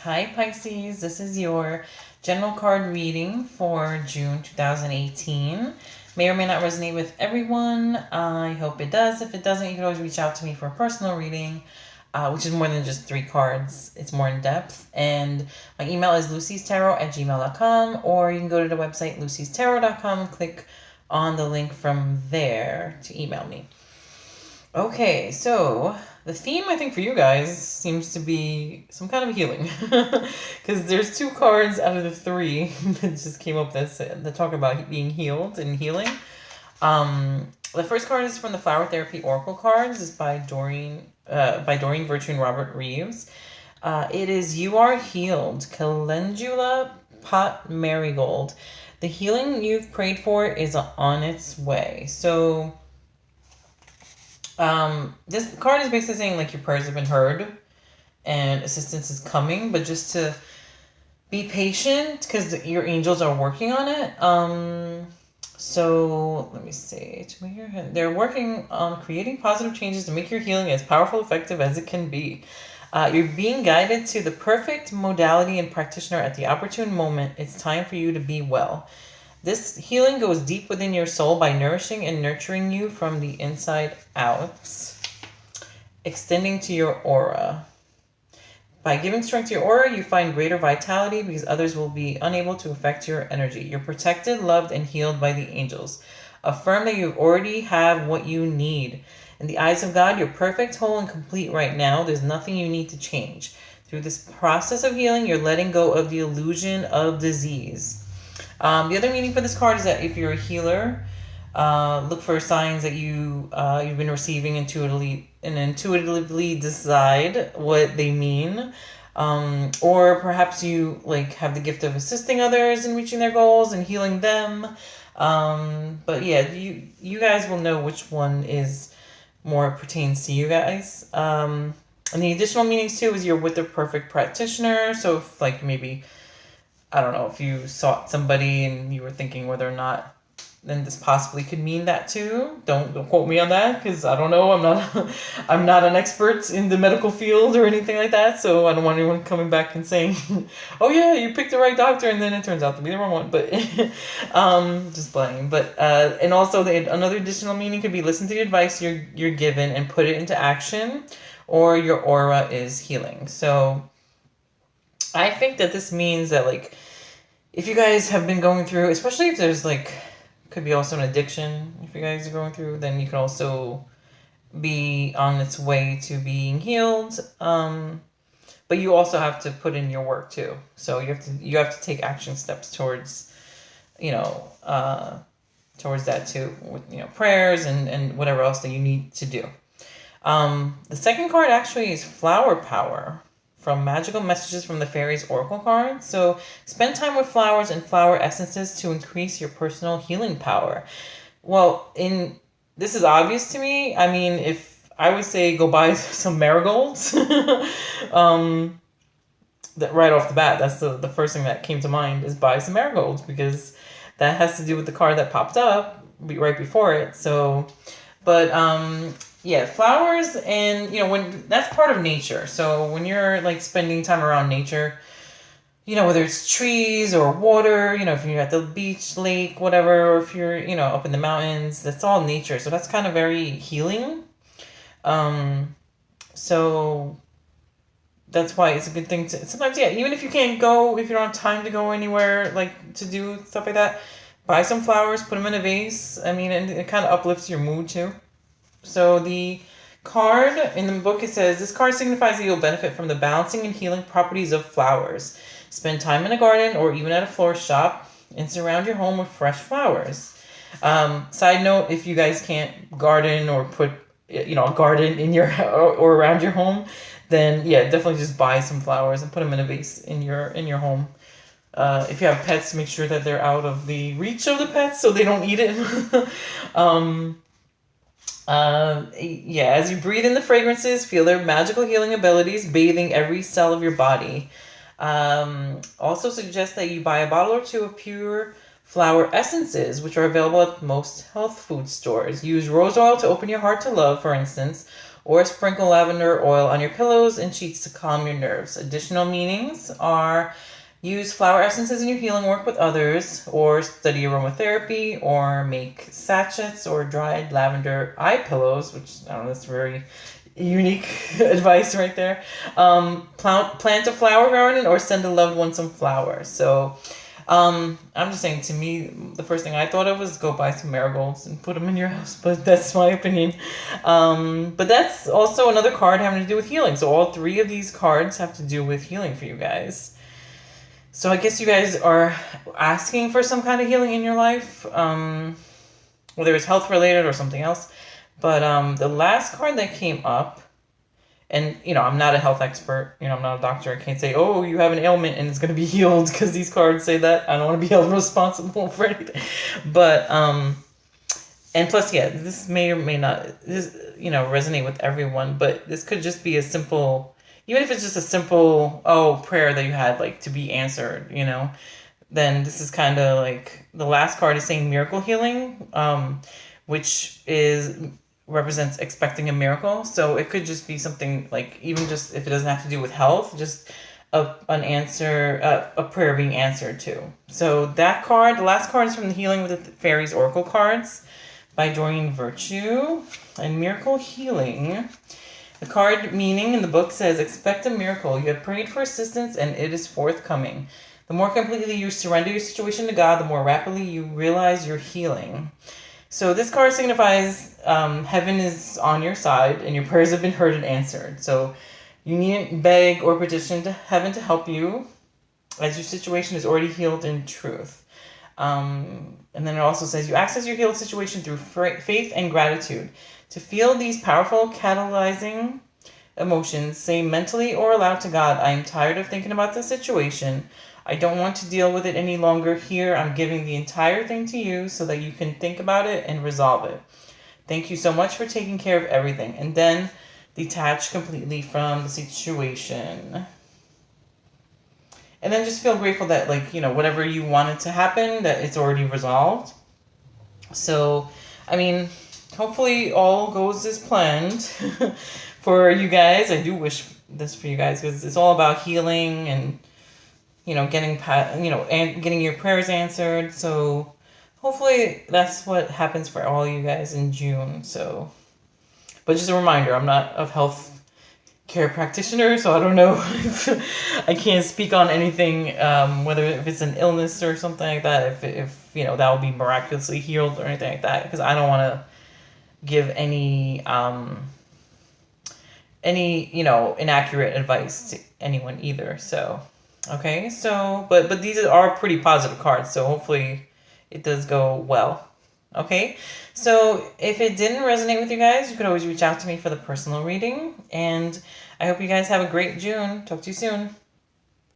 Hi Pisces, this is your general card reading for June 2018. May or may not resonate with everyone. I hope it does. If it doesn't, you can always reach out to me for a personal reading, which is more than just 3 cards. It's more in depth. And my email is lucy'starot@gmail.com, or you can go to the website lucy'starot.com and click on the link from there to email me. Okay, so the theme I think for you guys seems to be some kind of healing, because there's 2 cards out of the 3 that just came up that talk about being healed and healing. The first card is from the Flower Therapy Oracle cards. It's by Doreen Virtue and Robert Reeves. It is "You Are Healed, Calendula Pot Marigold. The healing you've prayed for is on its way." So this card is basically saying like your prayers have been heard and assistance is coming, but just to be patient because your angels are working on it. So let me see. They're working on creating positive changes to make your healing as powerful, effective as it can be. You're being guided to the perfect modality and practitioner at the opportune moment. It's time for you to be well. This healing goes deep within your soul by nourishing and nurturing you from the inside out, extending to your aura. By giving strength to your aura, you find greater vitality because others will be unable to affect your energy. You're protected, loved, and healed by the angels. Affirm that you already have what you need. In the eyes of God, you're perfect, whole, and complete right now. There's nothing you need to change. Through this process of healing, you're letting go of the illusion of disease. The other meaning for this card is that if you're a healer, look for signs that you've been receiving intuitively decide what they mean. Or perhaps you have the gift of assisting others in reaching their goals and healing them. But yeah, you guys will know which one is more pertains to you guys. And the additional meanings too is you're with the perfect practitioner. So if maybe, I don't know, if you sought somebody and you were thinking whether or not, then this possibly could mean that too. Don't quote me on that because I don't know. I'm not an expert in the medical field or anything like that. So I don't want anyone coming back and saying, "Oh yeah, you picked the right doctor," and then it turns out to be the wrong one. But just playing. But and also another additional meaning could be listen to the advice you're given and put it into action, or your aura is healing. So I think that this means that if you guys have been going through, especially if there's could be also an addiction, if you guys are going through, then you can also be on its way to being healed. But you also have to put in your work too. So you have to take action steps towards that too, with prayers and whatever else that you need to do. The second card actually is Flower Power from Magical Messages from the Fairies Oracle card. So spend time with flowers and flower essences to increase your personal healing power. Well, this is obvious to me. I mean, if I would say go buy some marigolds, that right off the bat, that's the first thing that came to mind is buy some marigolds, because that has to do with the card that popped up right before it. So, but yeah, flowers, and when that's part of nature. So when you're spending time around nature, whether it's trees or water, if you're at the beach, lake, whatever, or if you're up in the mountains, that's all nature. So that's kind of very healing. So that's why it's a good thing to sometimes, yeah, even if you can't go, if you don't have time to go anywhere to do stuff like that, buy some flowers, put them in a vase. I mean, and it kind of uplifts your mood too. So the card in the book, it says, this card signifies that you'll benefit from the balancing and healing properties of flowers. Spend time in a garden or even at a florist shop and surround your home with fresh flowers. Side note, if you guys can't garden or put a garden in your or around your home, then yeah, definitely just buy some flowers and put them in a vase in your home. If you have pets, make sure that they're out of the reach of the pets so they don't eat it. Yeah, as you breathe in the fragrances, feel their magical healing abilities bathing every cell of your body. Also suggest that you buy a bottle or 2 of pure flower essences, which are available at most health food stores. Use rose oil to open your heart to love, for instance, or sprinkle lavender oil on your pillows and sheets to calm your nerves. Additional meanings are use flower essences in your healing work with others, or study aromatherapy, or make sachets or dried lavender eye pillows, which I don't know, that's very unique advice right there. Plant a flower garden or send a loved one some flowers. So I'm just saying, to me, the first thing I thought of was go buy some marigolds and put them in your house, but that's my opinion. But that's also another card having to do with healing. So all three of these cards have to do with healing for you guys. So I guess you guys are asking for some kind of healing in your life, whether it's health related or something else. But the last card that came up, and, I'm not a health expert. I'm not a doctor. I can't say, oh, you have an ailment and it's going to be healed because these cards say that. I don't want to be held responsible for anything. But, and plus, yeah, this may or may not, resonate with everyone. But this could just be a simple, even if it's just a simple, prayer that you had, like, to be answered, then this is kind of like, the last card is saying miracle healing, which represents expecting a miracle. So it could just be something like, even just if it doesn't have to do with health, just a prayer being answered too. So that card, the last card, is from the Healing with the Fairies Oracle cards by Doreen Virtue. And miracle healing, the card meaning in the book says, expect a miracle. You have prayed for assistance and it is forthcoming. The more completely you surrender your situation to God, the more rapidly you realize your healing. So this card signifies heaven is on your side and your prayers have been heard and answered. So you needn't beg or petition to heaven to help you, as your situation is already healed in truth. And then it also says you access your healed situation through faith and gratitude. To feel these powerful catalyzing emotions, say mentally or aloud to God, I am tired of thinking about this situation. I don't want to deal with it any longer. Here, I'm giving the entire thing to you so that you can think about it and resolve it. Thank you so much for taking care of everything. And then detach completely from the situation. And then just feel grateful that, whatever you wanted to happen, that it's already resolved. So, hopefully all goes as planned for you guys. I do wish this for you guys because it's all about healing and getting your prayers answered. So hopefully that's what happens for all you guys in June. So, but just a reminder, I'm not a health care practitioner, so I don't know if I can't speak on anything, whether if it's an illness or something like that, if that will be miraculously healed or anything like that, because I don't want to give any inaccurate advice to anyone either. So, okay, so, but these are pretty positive cards, so hopefully it does go well. Okay, so if it didn't resonate with you guys, you could always reach out to me for the personal reading, and I hope you guys have a great June. Talk to you soon.